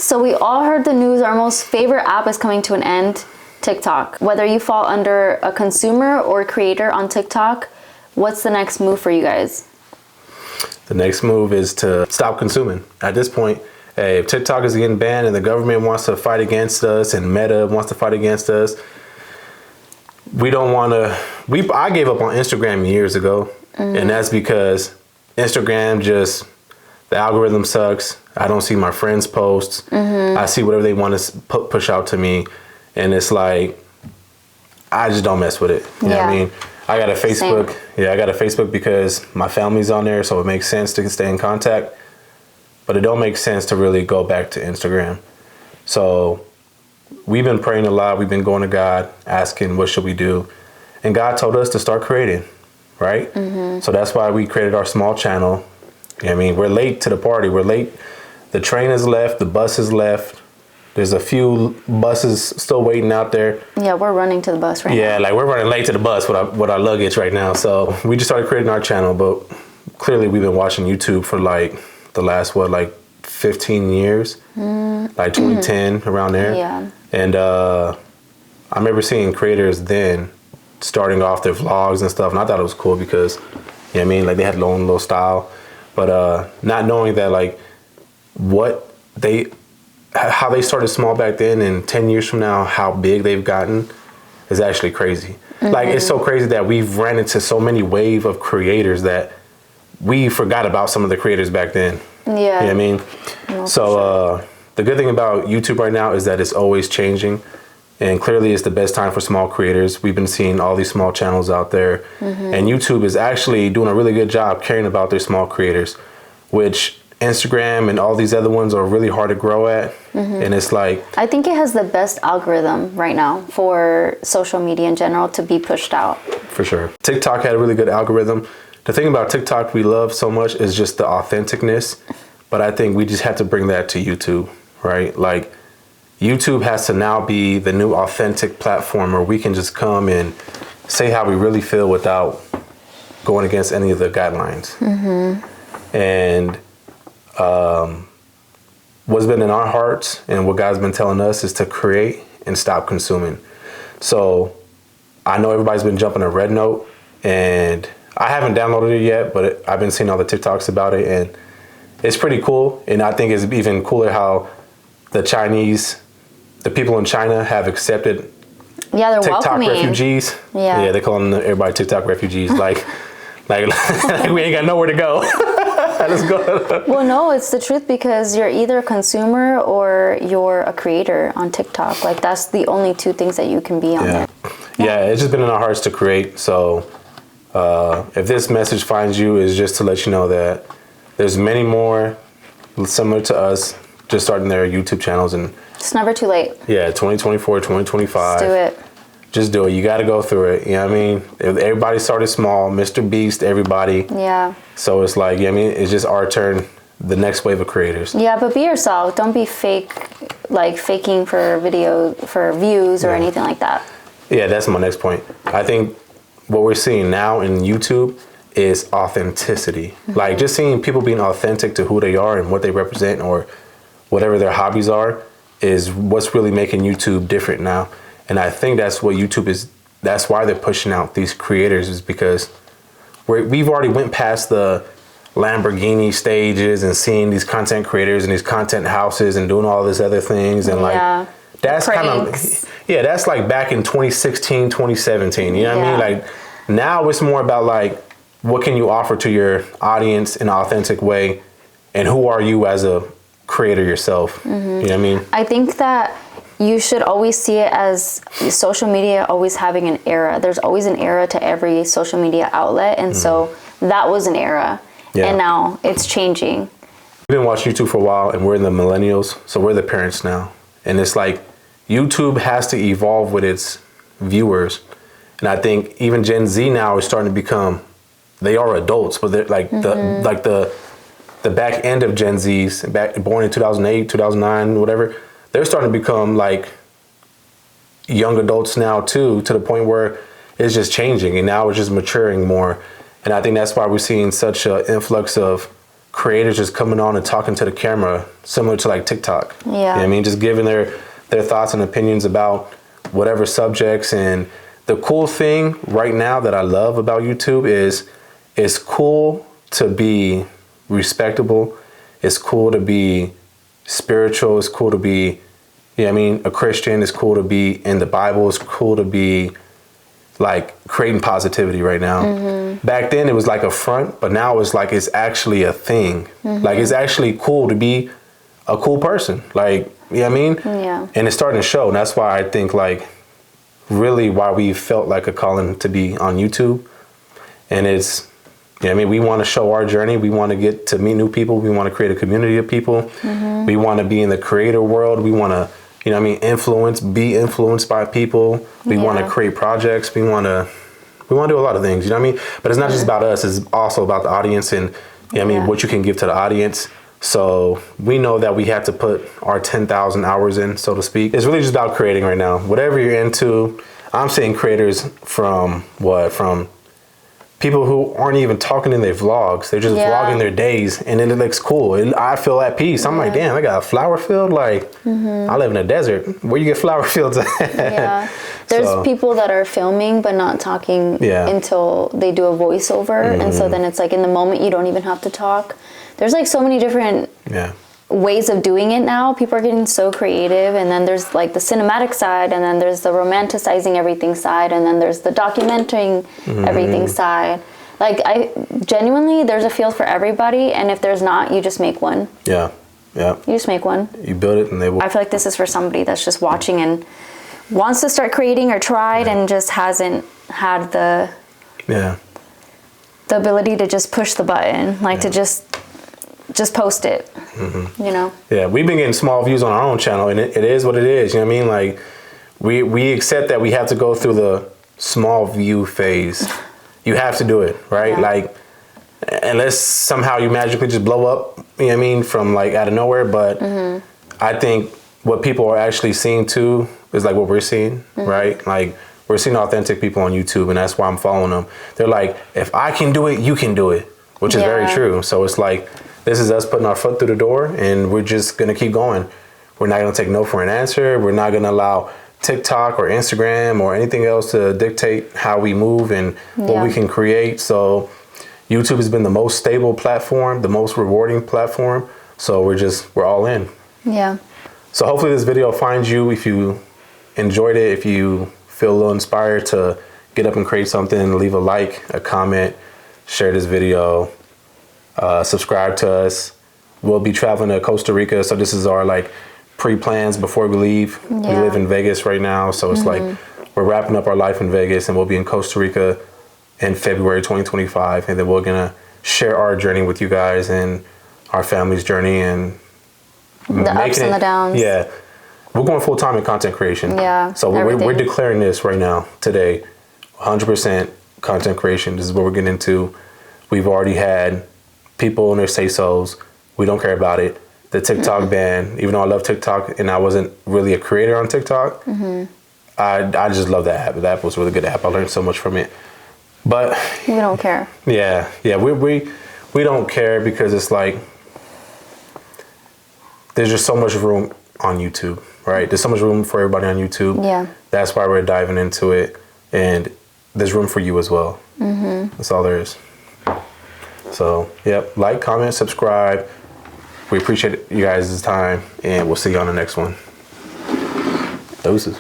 So we all heard the news. Our most favorite app is coming to an end, TikTok. Whether you fall under a consumer or creator on TikTok, what's the next move for you guys? The next move is to stop consuming. At this point, if TikTok is getting banned and the government wants to fight against us and Meta wants to fight against us, we don't want to. I gave up on Instagram years ago, and that's because Instagram the algorithm sucks. I don't see my friends' posts. I see whatever they want to push out to me, and it's like I just don't mess with it. You know what I mean? I got a Facebook. Same. Yeah, I got a Facebook because my family's on there, so it makes sense to stay in contact. But it don't make sense to really go back to Instagram. So we've been praying a lot. We've been going to God, asking what should we do, and God told us to start creating, right? So that's why we created our small channel. You know what I mean? We're late to the party. We're late. The train has left. The bus has left. There's a few buses still waiting out there. Yeah, we're running to the bus right now. Yeah, like we're running late to the bus with our luggage right now. So we just started creating our channel, but clearly we've been watching YouTube for like the last 15 years, like 2010 around there. Yeah. And I remember seeing creators then starting off their vlogs and stuff, and I thought it was cool because, you know what I mean, like they had their own little style, but not knowing that like how they started small back then and 10 years from now, how big they've gotten is actually crazy. Like it's so crazy that we've ran into so many wave of creators that we forgot about some of the creators back then. Yeah. You know what I mean? No, so the good thing about YouTube right now is that it's always changing, and clearly it's the best time for small creators. We've been seeing all these small channels out there, and YouTube is actually doing a really good job caring about their small creators, which Instagram and all these other ones are really hard to grow at. And it's like, I think it has the best algorithm right now for social media in general to be pushed out. For sure. TikTok had a really good algorithm. The thing about TikTok we love so much is just the authenticness, but I think we just have to bring that to YouTube, right? Like YouTube has to now be the new authentic platform where we can just come and say how we really feel without going against any of the guidelines. And what's been in our hearts and what God's been telling us is to create and stop consuming. So I know everybody's been jumping a Red Note, and I haven't downloaded it yet, but I've been seeing all the TikToks about it, and it's pretty cool. And I think it's even cooler how the people in China have accepted they're TikTok welcoming refugees. Yeah, they call everybody TikTok refugees. like we ain't got nowhere to go. Let's go. Well, no, it's the truth, because you're either a consumer or you're a creator on TikTok. Like that's the only two things that you can be on there. Yeah, it's just been in our hearts to create. So if this message finds you, is just to let you know that there's many more similar to us just starting their YouTube channels, and it's never too late. Yeah, 2024, 2025. Let's do it. Just do it. You got to go through it. You know what I mean? Everybody started small. Mr. Beast, everybody. Yeah. So it's like, you know what I mean? It's just our turn, the next wave of creators. Yeah, but be yourself. Don't be faking for views or anything like that. Yeah, that's my next point. I think what we're seeing now in YouTube is authenticity. Like just seeing people being authentic to who they are and what they represent or whatever their hobbies are is what's really making YouTube different now. And I think that's what YouTube is. That's why they're pushing out these creators, is because we've already went past the Lamborghini stages and seeing these content creators and these content houses and doing all these other things. And that's kind of, that's like back in 2016, 2017. You know what I mean? Like now it's more about like, what can you offer to your audience in an authentic way? And who are you as a creator yourself? You know what I mean? I think that you should always see it as social media always having an era. There's always an era to every social media outlet. And so that was an era. And now it's changing. We've been watching YouTube for a while, and we're in the millennials. So we're the parents now. And it's like YouTube has to evolve with its viewers. And I think even Gen Z now is starting to become, they are adults, but they're like the back end of Gen Zs, born in 2008, 2009, whatever, they're starting to become like young adults now too, to the point where it's just changing and now it's just maturing more. And I think that's why we're seeing such an influx of creators just coming on and talking to the camera, similar to like TikTok. Yeah. You know what I mean, just giving their thoughts and opinions about whatever subjects. And the cool thing right now that I love about YouTube is it's cool to be respectable. It's cool to be spiritual. It's cool to be, you know what I mean, a Christian. It's cool to be in the Bible. It's cool to be like creating positivity right now. Mm-hmm. Back then it was like a front, but now it's like it's actually a thing. Mm-hmm. Like it's actually cool to be a cool person. Like, you know what I mean? Yeah. And it's starting to show. And that's why I think like really why we felt like a calling to be on YouTube. And it's, you know what I mean? We want to show our journey. We want to get to meet new people. We want to create a community of people. Mm-hmm. We want to be in the creator world. We want to, you know what I mean, be influenced by people. We want to create projects. We want to do a lot of things, you know what I mean? But it's not just about us, it's also about the audience and, you know what I mean, what you can give to the audience. So we know that we have to put our 10,000 hours in, so to speak. It's really just about creating right now. Whatever you're into, I'm seeing creators from people who aren't even talking in their vlogs. They're just vlogging their days, and then it looks cool. And I feel at peace. I'm like, damn, I got a flower field. Like, I live in a desert. Where you get flower fields at? Yeah. There's people that are filming but not talking until they do a voiceover. Mm-hmm. And so then it's like in the moment you don't even have to talk. There's like so many different ways of doing it now. People are getting so creative, and then there's like the cinematic side, and then there's the romanticizing everything side, and then there's the documenting everything side. Like I genuinely, there's a field for everybody, and if there's not, you just make one. Yeah. You just make one. You build it and they will. I feel like this is for somebody that's just watching and wants to start creating or tried and just hasn't had the ability to just push the button, like to just post it, you know? Yeah, we've been getting small views on our own channel, and it is what it is, you know what I mean? Like, we accept that we have to go through the small view phase. You have to do it, right? Yeah. Like, unless somehow you magically just blow up, you know what I mean, from like out of nowhere, but I think what people are actually seeing too is like what we're seeing, right? Like, we're seeing authentic people on YouTube, and that's why I'm following them. They're like, if I can do it, you can do it, which is very true. So it's like, this is us putting our foot through the door, and we're just going to keep going. We're not going to take no for an answer. We're not going to allow TikTok or Instagram or anything else to dictate how we move and what we can create. So YouTube has been the most stable platform, the most rewarding platform. So we're all in. Yeah. So hopefully this video finds you. If you enjoyed it, if you feel a little inspired to get up and create something, leave a like, a comment, share this video. Subscribe to us. We'll be traveling to Costa Rica, so this is our like pre-plans before we leave. We live in Vegas right now, so it's like we're wrapping up our life in Vegas, and we'll be in Costa Rica in February 2025, and then we're gonna share our journey with you guys and our family's journey and the ups and the downs. Yeah, we're going full time in content creation. Yeah, so we're declaring this right now today, 100% content creation. This is what we're getting into. We've already had people and their say-sos. We don't care about it. The TikTok ban, even though I love TikTok and I wasn't really a creator on TikTok, I just love that app. The app was a really good app. I learned so much from it. But we don't care. Yeah, we don't care because it's like there's just so much room on YouTube, right? There's so much room for everybody on YouTube. Yeah. That's why we're diving into it, and there's room for you as well. That's all there is. So, like, comment, subscribe. We appreciate you guys' time, and we'll see you on the next one. Doses.